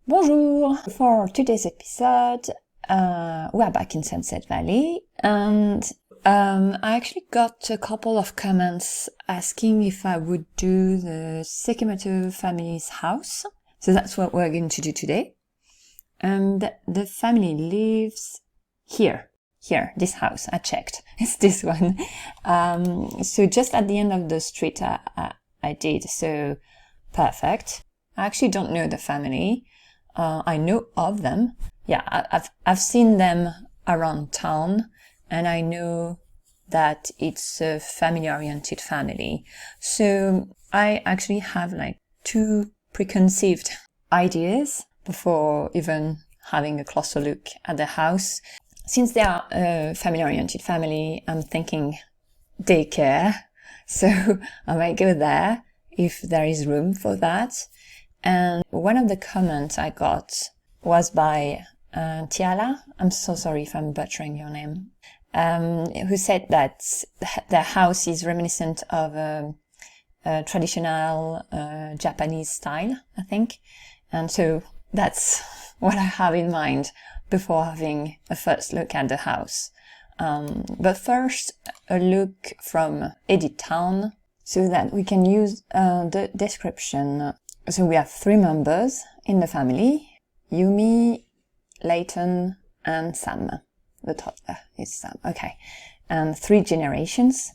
Bonjour! For today's episode, we're back in Sunset Valley, and I actually got a couple of comments asking if I would do the Sekemoto family's house. So that's what we're going to do today. And the family lives here, this house. I checked. It's this one. So just at the end of the street I did, so perfect. I actually don't know the family. I know of them. Yeah, I've seen them around town, and I know that it's a family-oriented family. So I actually have like two preconceived ideas before even having a closer look at the house. Since they are a family-oriented family, I'm thinking daycare. So I might go there if there is room for that. And one of the comments I got was by Tiala. I'm so sorry if I'm butchering your name. Who said that their house is reminiscent of a traditional Japanese style, I think. And so that's what I have in mind before having a first look at the house. But first, a look from ADDON so that we can use the description. So we have 3 members in the family: Yumi, Layton, and Sam. The toddler is Sam. Okay. And 3 generations.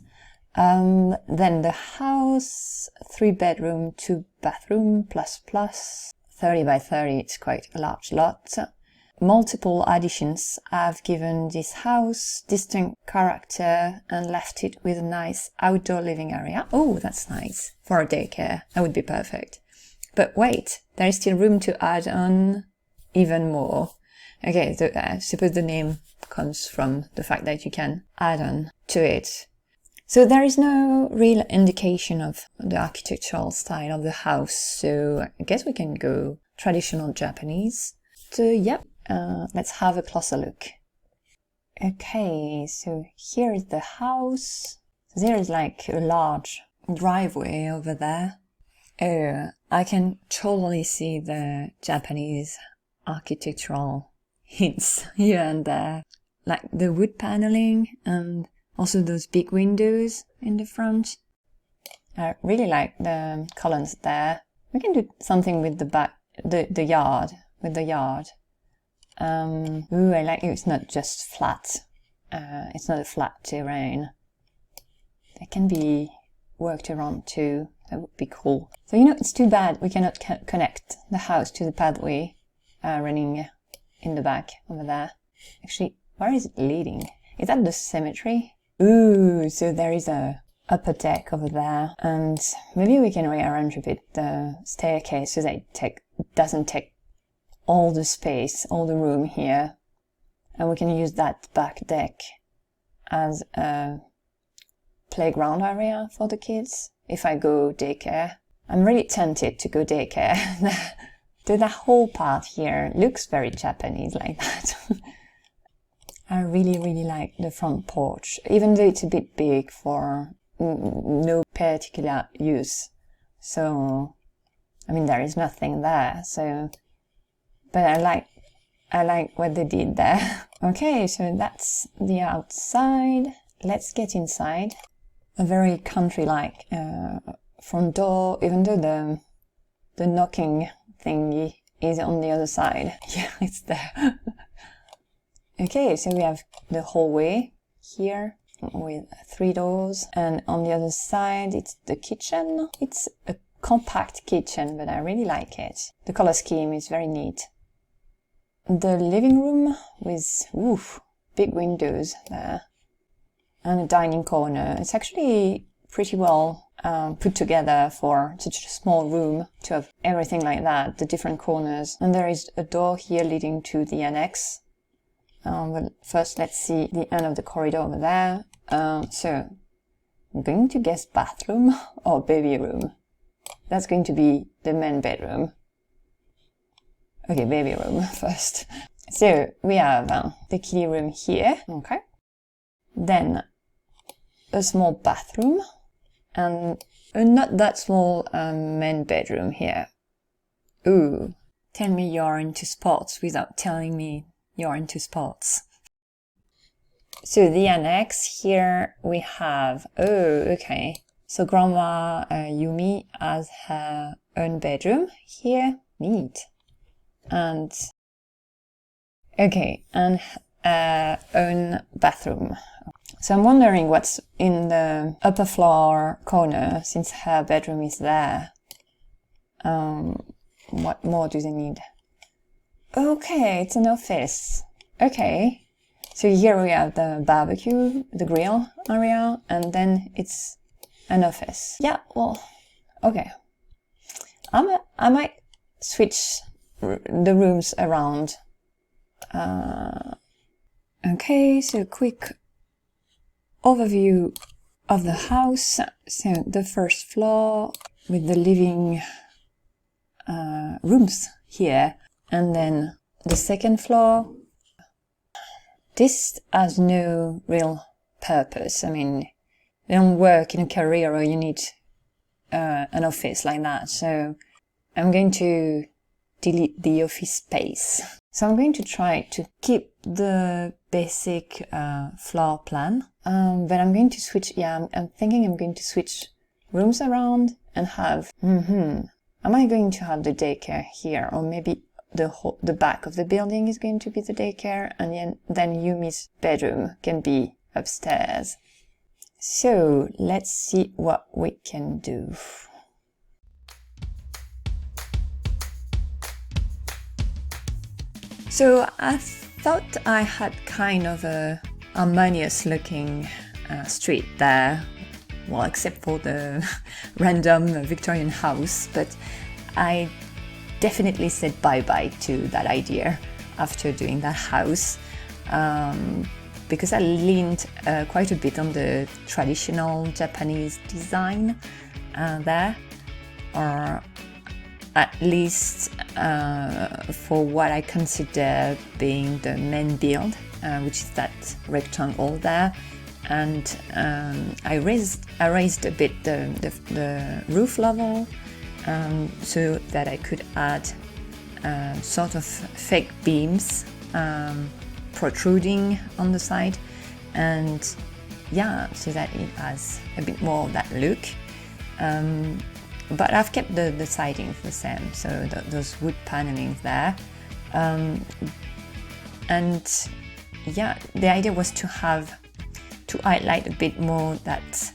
Then the house, 3 bedroom, 2 bathroom, plus. 30 by 30, it's quite a large lot. Multiple additions have given this house distinct character and left it with a nice outdoor living area. Oh, that's nice. For a daycare, that would be perfect. But wait, there is still room to add on even more. Okay, so I suppose the name comes from the fact that you can add on to it. So there is no real indication of the architectural style of the house, so I guess we can go traditional Japanese. So yep, let's have a closer look. Okay, so here is the house. There is like a large driveway over there. Oh, I can totally see the Japanese architectural hints here and there. Like the wood paneling and also those big windows in the front. I really like the columns there. We can do something with the back, the yard, with the yard. Ooh, I like it. It's not just flat. It's not a flat terrain. It can be worked around too. That would be cool. So, it's too bad we cannot connect the house to the pathway running in the back over there. Actually, where is it leading? Is that the cemetery? Ooh, so there is a upper deck over there. And maybe we can rearrange a bit the staircase so that it doesn't take all the space, all the room here. And we can use that back deck as a playground area for the kids. If I go daycare, I'm really tempted to go daycare. The whole part here looks very Japanese like that. I really, really like the front porch, even though it's a bit big for no particular use. So, I mean, there is nothing there. So, but I like what they did there. Okay, so that's the outside. Let's get inside. A very country-like front door, even though the knocking thingy is on the other side. Yeah, it's there. Okay, so we have the hallway here with 3 doors, and on the other side it's the kitchen. It's a compact kitchen, but I really like it. The color scheme is very neat. The living room with big windows there. And a dining corner. It's actually pretty well put together for such a small room to have everything like that, the different corners. And there is a door here leading to the annex. But first, let's see the end of the corridor over there. So, I'm going to guess bathroom or baby room. That's going to be the main bedroom. Okay, baby room first. So, we have the kiddie room here. Okay. Then, a small bathroom and a not that small main bedroom here. Ooh, tell me you're into sports without telling me you're into sports. So the annex here we have, okay. So Grandma Yumi has her own bedroom here, neat. And, okay, and own bathroom. So I'm wondering what's in the upper floor corner, since her bedroom is there. What more do they need? Okay, it's an office. Okay. So here we have the barbecue, the grill area, and then it's an office. Yeah, well, okay. I might switch the rooms around. Okay, so quick overview of the house. So the first floor with the living rooms here, and then the second floor. This has no real purpose. I mean, you don't work in a career or you need an office like that. So I'm going to delete the office space. So I'm going to try to keep the basic floor plan, but I'm going to switch. Yeah, I'm thinking I'm going to switch rooms around and have. Am I going to have the daycare here, or maybe the back of the building is going to be the daycare, and then Yumi's bedroom can be upstairs. So let's see what we can do. So I thought I had kind of a harmonious looking street there, well, except for the random Victorian house, but I definitely said bye-bye to that idea after doing that house, because I leaned quite a bit on the traditional Japanese design there, or at least for what I consider being the main build, which is that rectangle there. And I raised a bit the roof level, so that I could add sort of fake beams protruding on the side, and yeah, so that it has a bit more of that look. But I've kept the siding the same, so those wood panelings there. And yeah, the idea was to highlight a bit more that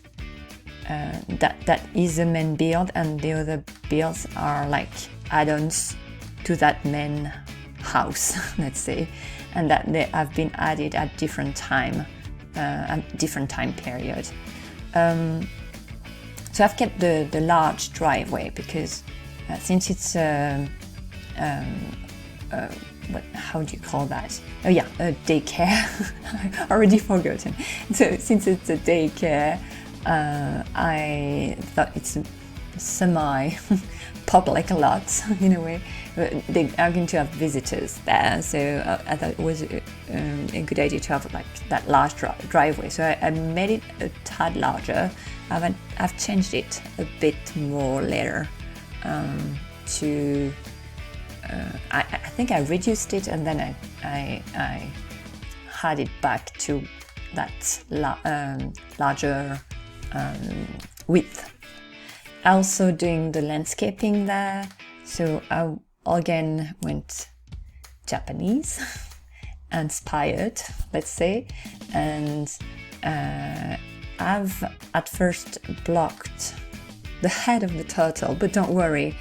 is the main build, and the other builds are like add-ons to that main house, let's say, and that they have been added at different time period. So I've kept the large driveway because since it's how do you call that? Oh yeah, a daycare. I already forgotten. So since it's a daycare, I thought it's semi-public a lot in a way. They are going to have visitors there, so I thought it was a good idea to have like that large driveway. So I made it a tad larger. I've changed it a bit more later to. I think I reduced it, and then I had it back to that larger width. Also doing the landscaping there, so I again went Japanese inspired, let's say, and I've at first blocked the head of the turtle, but don't worry.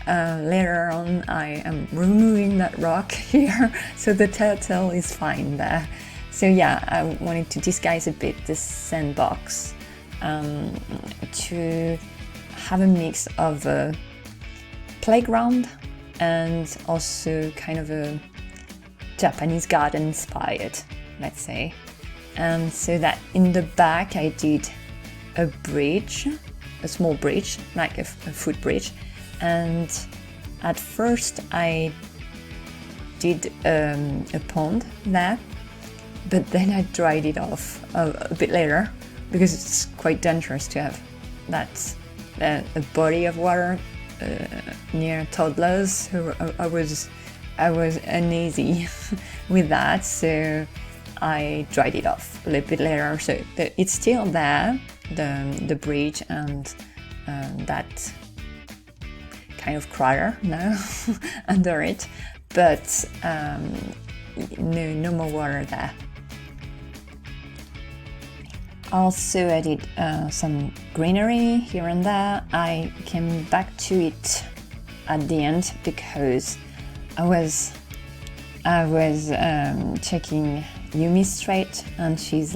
Later on I am removing that rock here, so the turtle is fine there. So yeah, I wanted to disguise a bit this sandbox to have a mix of a playground and also kind of a Japanese garden inspired, let's say. And so that in the back I did a bridge, a small bridge, like a footbridge. And at first I did a pond there, but then I dried it off a bit later because it's quite dangerous to have that a body of water near toddlers, so I was uneasy with that, so I dried it off a little bit later. So it's still there, the bridge and that kind of crier now under it, but no more water there. Also, I did some greenery here and there. I came back to it at the end because I was checking Yumi's trait, and she's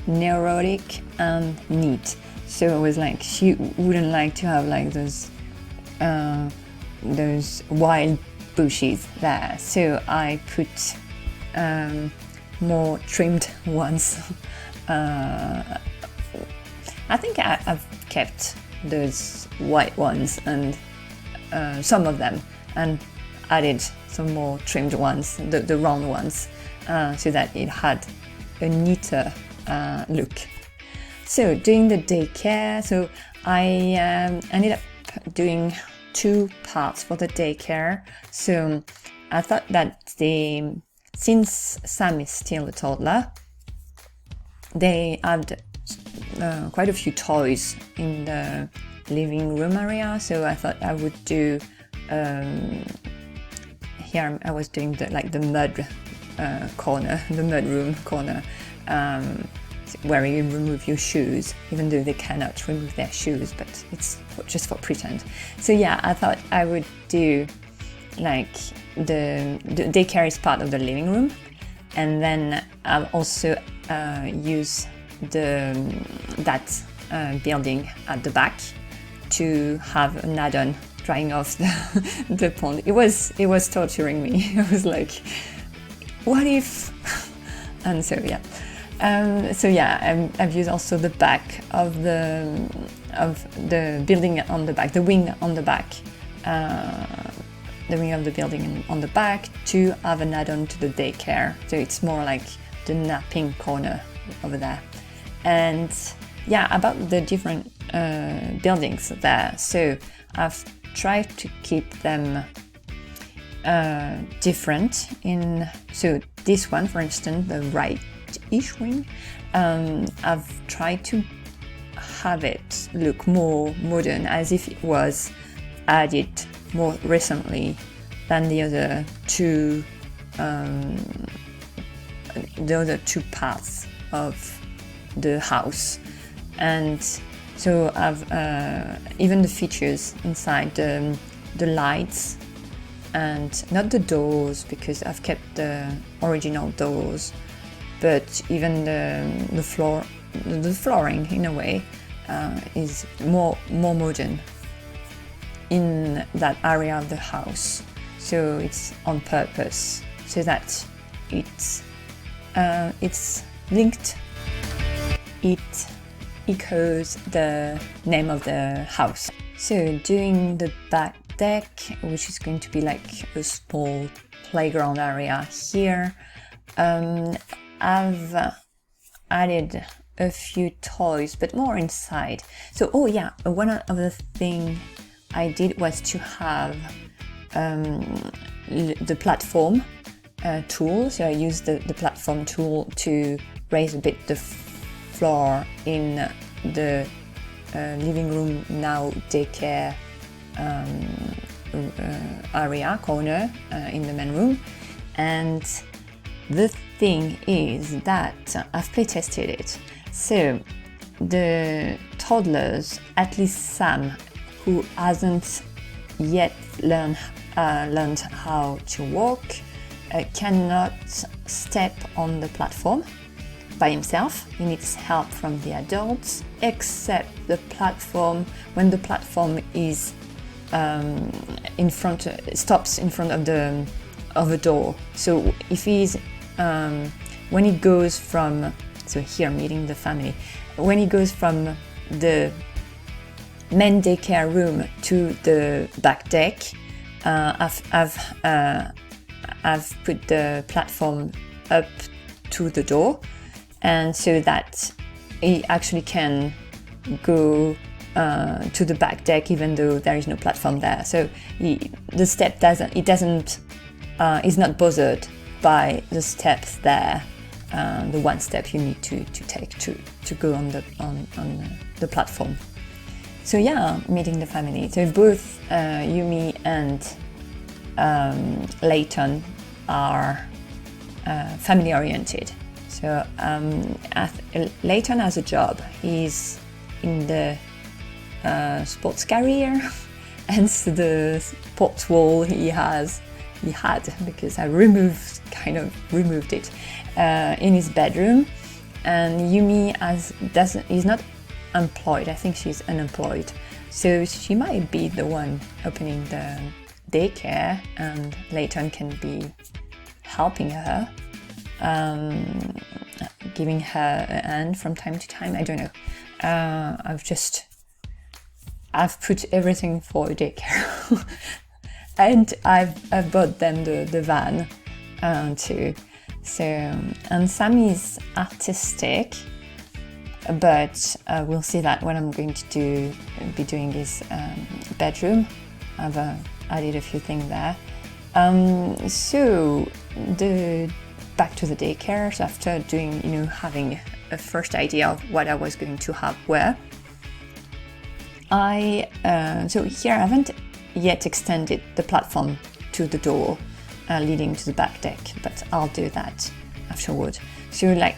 neurotic and neat. So I was like, she wouldn't like to have like those wild bushes there. So I put more trimmed ones. I think I've kept those white ones and some of them, and added some more trimmed ones, the round ones, so that it had a neater look. So doing the daycare, so I ended up doing 2 parts for the daycare. So I thought that since Sam is still a toddler, they had quite a few toys in the living room area, so I thought I would do here I was doing the mud corner, the mud room corner, where you remove your shoes, even though they cannot remove their shoes, but it's just for pretend. So yeah, I thought I would do like the daycare is part of the living room, and then I'll also use that building at the back to have an add-on drying off the pond. It was torturing me. I was like, what if? And so yeah. I've used also the back of the building on the back, the wing on the back, the wing of the building on the back, to have an add-on to the daycare. So it's more like the napping corner over there. And yeah, about the different buildings there. So I've tried to keep them different. So this one, for instance, the right-ish wing, I've tried to have it look more modern, as if it was added more recently than the other two parts of the house. And so I've even the features inside, the lights, and not the doors, because I've kept the original doors, but even the flooring in a way is more modern in that area of the house. So it's on purpose, so that it's linked. It echoes the name of the house. So doing the back deck, which is going to be like a small playground area here, I've added a few toys, but more inside. So one of the things I did was to have the platform tool. So I used the platform tool to raise a bit the floor in the living room, now daycare area corner in the main room. And the thing is that I've play tested it. So the toddlers, at least Sam, who hasn't yet learned how to walk, cannot step on the platform by himself. He needs help from the adults, except the platform, when the platform is stops in front of a door. So if he's when he goes from, so here meeting the family, when he goes from the main daycare room to the back deck, I've put the platform up to the door, and so that he actually can go to the back deck, even though there is no platform there. So the step is not bothered by the steps there, the one step you need to take to go on the platform. So yeah, meeting the family. So both Yumi and Layton are family oriented. So Layton has a job. He's in the sports career, and so the sports wall he had, because I kind of removed it in his bedroom. And Yumi is not employed. I think she's unemployed, so she might be the one opening the daycare, and Layton can be helping her, giving her a hand from time to time. I don't know. I've put everything for daycare, and I've bought them the van too. So, and Sam is artistic, but we'll see that when I'm going to be doing his bedroom. I've added a few things there. So back to the daycare. So after doing, having a first idea of what I was going to have where, so here I haven't yet extended the platform to the door leading to the back deck, but I'll do that afterward. So like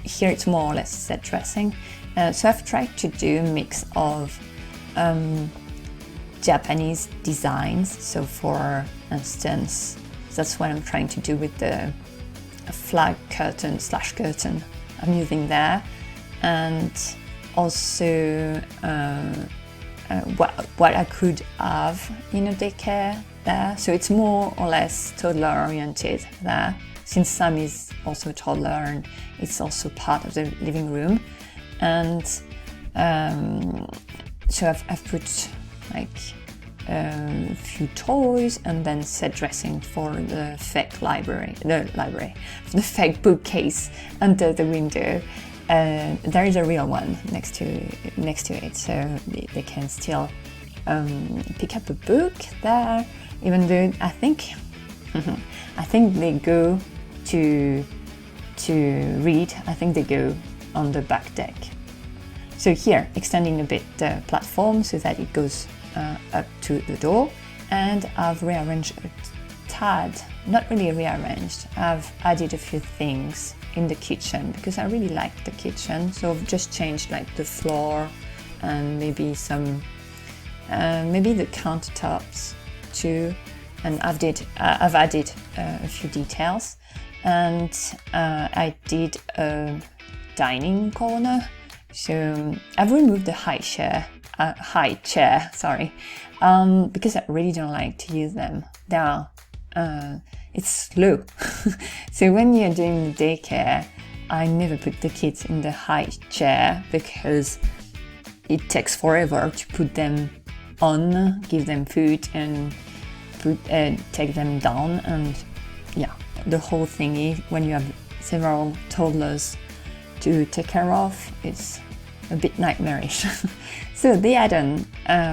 here it's more or less set dressing. So I've tried to do a mix of Japanese designs. So for instance, that's what I'm trying to do with the flag curtain I'm using there, and also what I could have in a daycare there. So it's more or less toddler oriented there, since Sam is also a toddler and it's also part of the living room. And so I've put like a few toys, and then set dressing for the fake the fake bookcase under the window. There is a real one next to it, so they can still pick up a book there, even though I think they go to read. I think they go on the back deck. So here, extending a bit the platform so that it goes up to the door, and I've rearranged a tad, not really rearranged, I've added a few things in the kitchen because I really like the kitchen. So I've just changed like the floor and maybe maybe the countertops too, and I've added a few details, and I did a dining corner. So I've removed the high chair, because I really don't like to use them. It's slow. So when you're doing the daycare, I never put the kids in the high chair because it takes forever to put them on, give them food, and take them down. And yeah, the whole thing is when you have several toddlers to take care of, it's a bit nightmarish. So the add-on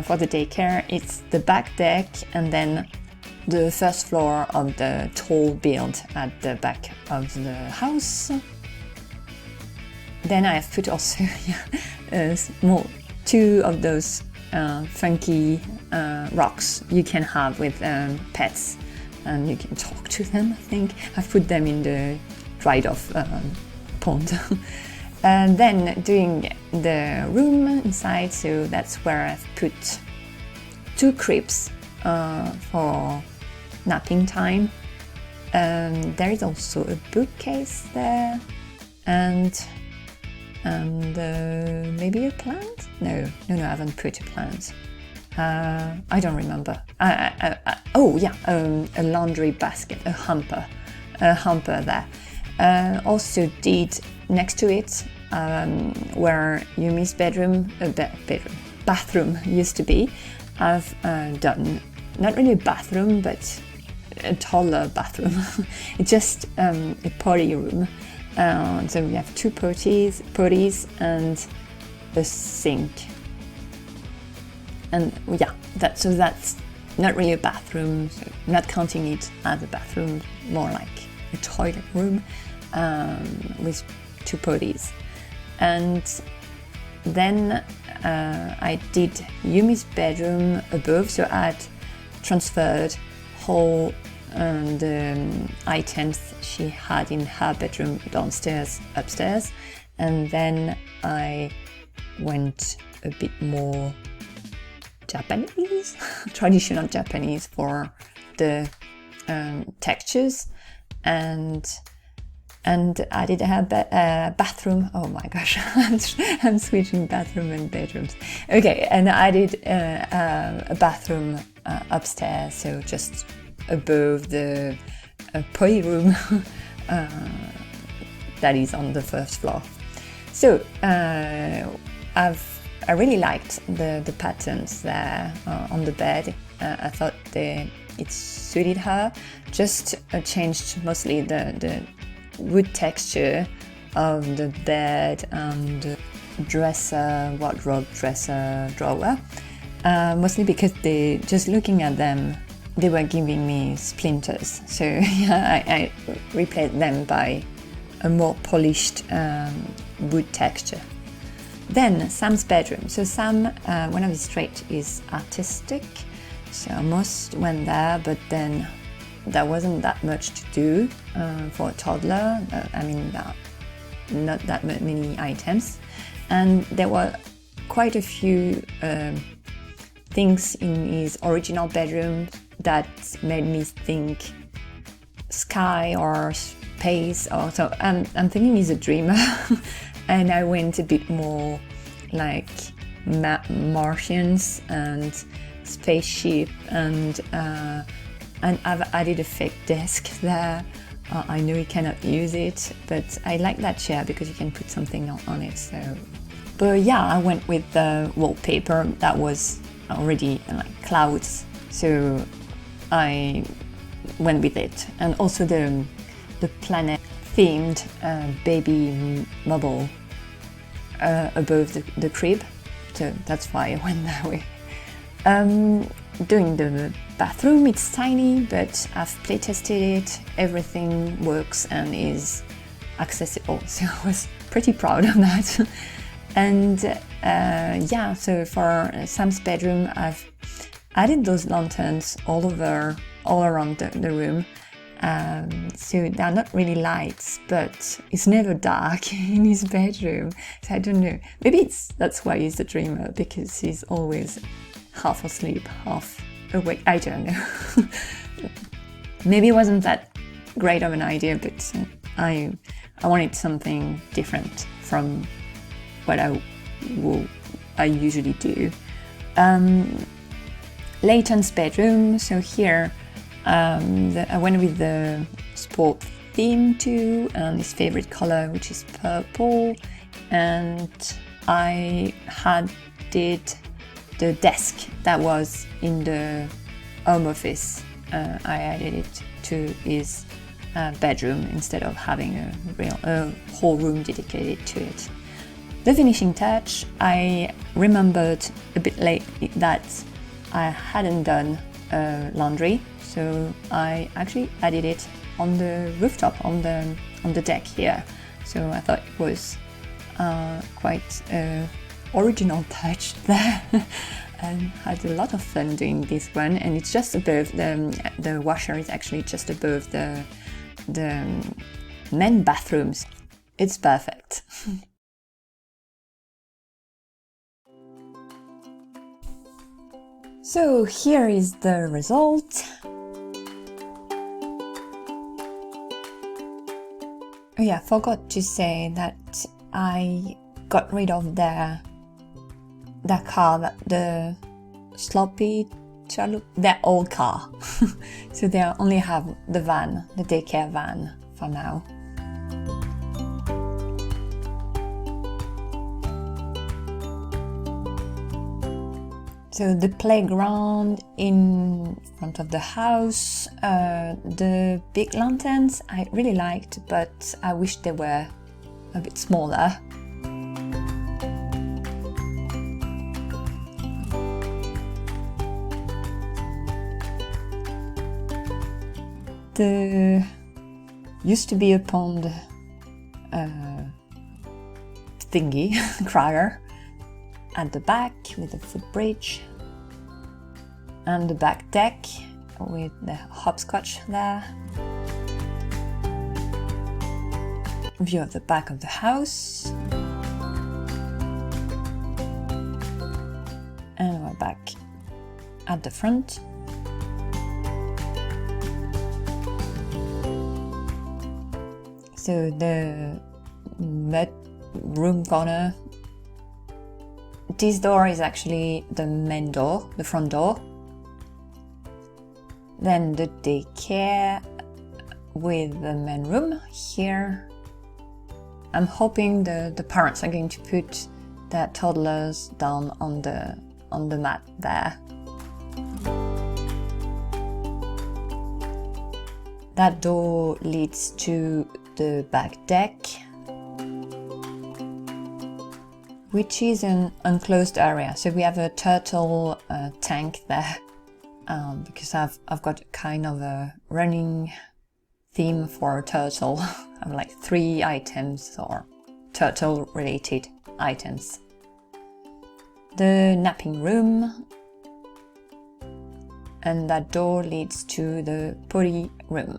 for the daycare, it's the back deck and then the first floor of the tall build at the back of the house. Then I have put also two of those funky rocks you can have with pets, and you can talk to them. I think I've put them in the dried off pond. And then doing the room inside, so that's where I've put two cribs for napping time. There is also a bookcase there, and maybe a plant? No, I haven't put a plant. I don't remember. Oh yeah, a laundry basket, a hamper there. Also did next to it where Yumi's bathroom used to be. I've done not really a bathroom, but a taller bathroom. It's just a potty room. So we have two potties and a sink. and yeah, that's not really a bathroom, so not counting it as a bathroom, more like a toilet room with 2 potties. And then I did Yumi's bedroom above, so I had transferred all the items she had in her bedroom downstairs, upstairs, and then I went a bit more Japanese, traditional Japanese for the textures, and added a bathroom. Oh my gosh, I'm switching bathroom and bedrooms. Okay, and I added a bathroom upstairs, so just above the potty room that is on the first floor. So I really liked the patterns there on the bed. I thought it suited her. Just changed mostly the wood texture of the bed and the dresser, wardrobe, dresser, drawer. Mostly because just looking at them, they were giving me splinters. So yeah, I replaced them by a more polished wood texture. Then Sam's bedroom. So Sam, one of his traits is artistic. So I almost went there, but then there wasn't that much to do for a toddler. Not that many items. And there were quite a few things in his original bedroom that made me think sky or space. Or so I'm thinking he's a dreamer. And I went a bit more like Martians and spaceship, and I've added a fake desk there. I know you cannot use it, but I like that chair because you can put something on it. So, but yeah, I went with the wallpaper that was already like clouds, so I went with it, and also the planet themed baby model above the crib, so that's why I went that way. Doing the bathroom, it's tiny, but I've play tested it, everything works and is accessible, so I was pretty proud of that. And yeah, so for Sam's bedroom, I've added those lanterns all around the room. So they're not really lights, but it's never dark in his bedroom. So I don't know. Maybe that's why he's a dreamer, because he's always half asleep, half awake. I don't know. Maybe it wasn't that great of an idea, but I wanted something different from what I usually do. Leighton's bedroom. So here. I went with the sport theme too, and his favorite color, which is purple, and I did the desk that was in the home office. I added it to his bedroom instead of having a whole room dedicated to it. The finishing touch, I remembered a bit late that I hadn't done laundry. So I actually added it on the rooftop, on the deck here. So I thought it was quite original touch there, and had a lot of fun doing this one. And it's just above the washer is actually just above the men bathrooms. It's perfect. So here is the result. Oh yeah, forgot to say that I got rid of their car, the sloppy chalup, their old car. So they only have the van, the daycare van for now. So the playground in front of the house, the big lanterns I really liked, but I wish they were a bit smaller. There used to be a pond thingy, crier, at the back with the footbridge, and the back deck with the hopscotch there. View of the back of the house. And we're back at the front. So the mud room corner. This door is actually the main door, the front door. Then the daycare with the main room here. I'm hoping the parents are going to put their toddlers down on the mat there. That door leads to the back deck, which is an enclosed area. So we have a turtle tank there, because I've got kind of a running theme for a turtle. I have like 3 items or turtle related items. The napping room, and that door leads to the potty room.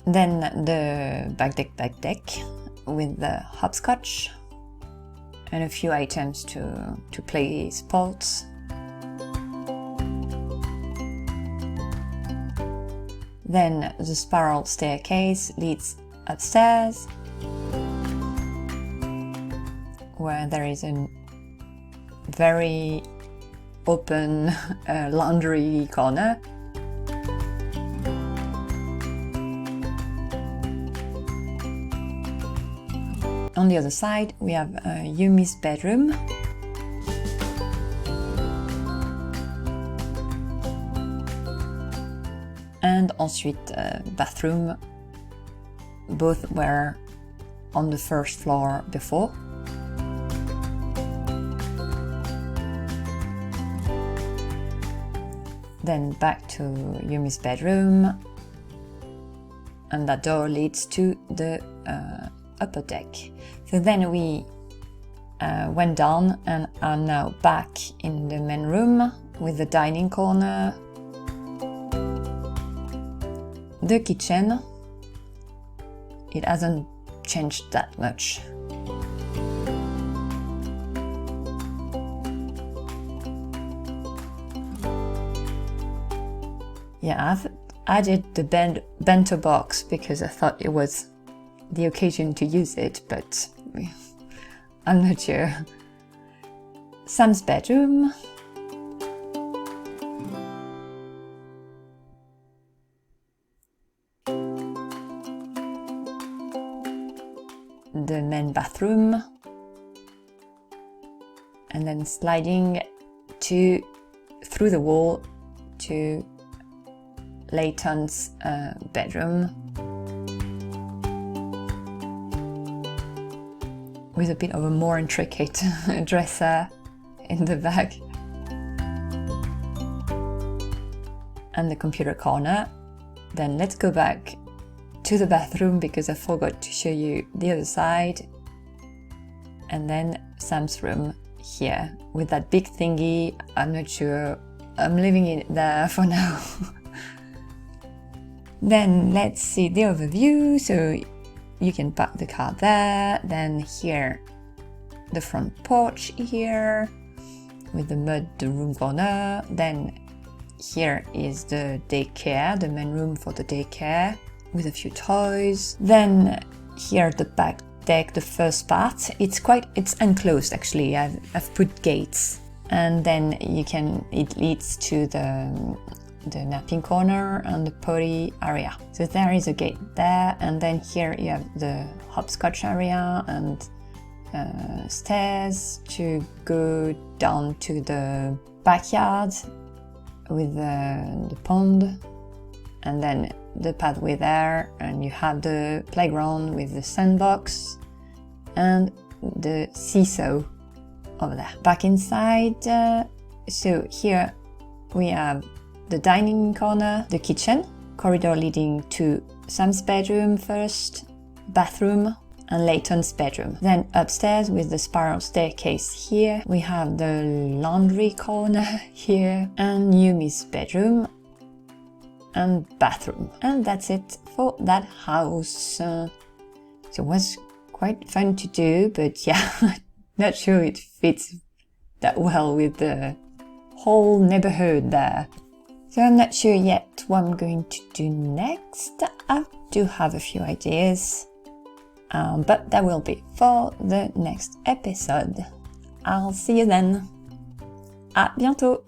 Then the back deck with the hopscotch and a few items to play sports. Then the spiral staircase leads upstairs, where there is a very open laundry corner. On the other side, we have Yumi's bedroom. And ensuite bathroom. Both were on the first floor before. Then back to Yumi's bedroom. And that door leads to the upper deck. So then we went down and are now back in the main room with the dining corner, the kitchen. It hasn't changed that much. Yeah, I've added the bento box because I thought it was the occasion to use it, but I'm not sure. Sam's bedroom. The main bathroom. And then sliding through the wall to Layton's bedroom, with a bit of a more intricate dresser in the back. And the computer corner. Then let's go back to the bathroom because I forgot to show you the other side. And then Sam's room here with that big thingy. I'm not sure. I'm leaving it there for now. Then let's see the overview. So you can park the car there. Then here, the front porch here with the room corner. Then here is the daycare, the main room for the daycare with a few toys. Then here the back deck, the first part. It's enclosed actually. I've put gates, and then it leads to the napping corner and the potty area. So there is a gate there, and then here you have the hopscotch area and stairs to go down to the backyard with the pond, and then the pathway there, and you have the playground with the sandbox and the seesaw over there. Back inside, so here we have the dining corner, the kitchen, corridor leading to Sam's bedroom first, bathroom, and Layton's bedroom. Then upstairs with the spiral staircase here, we have the laundry corner here, and Yumi's bedroom and bathroom. And that's it for that house. So it was quite fun to do, but yeah, not sure it fits that well with the whole neighborhood there. So I'm not sure yet what I'm going to do next. I do have a few ideas, but that will be for the next episode. I'll see you then. À bientôt!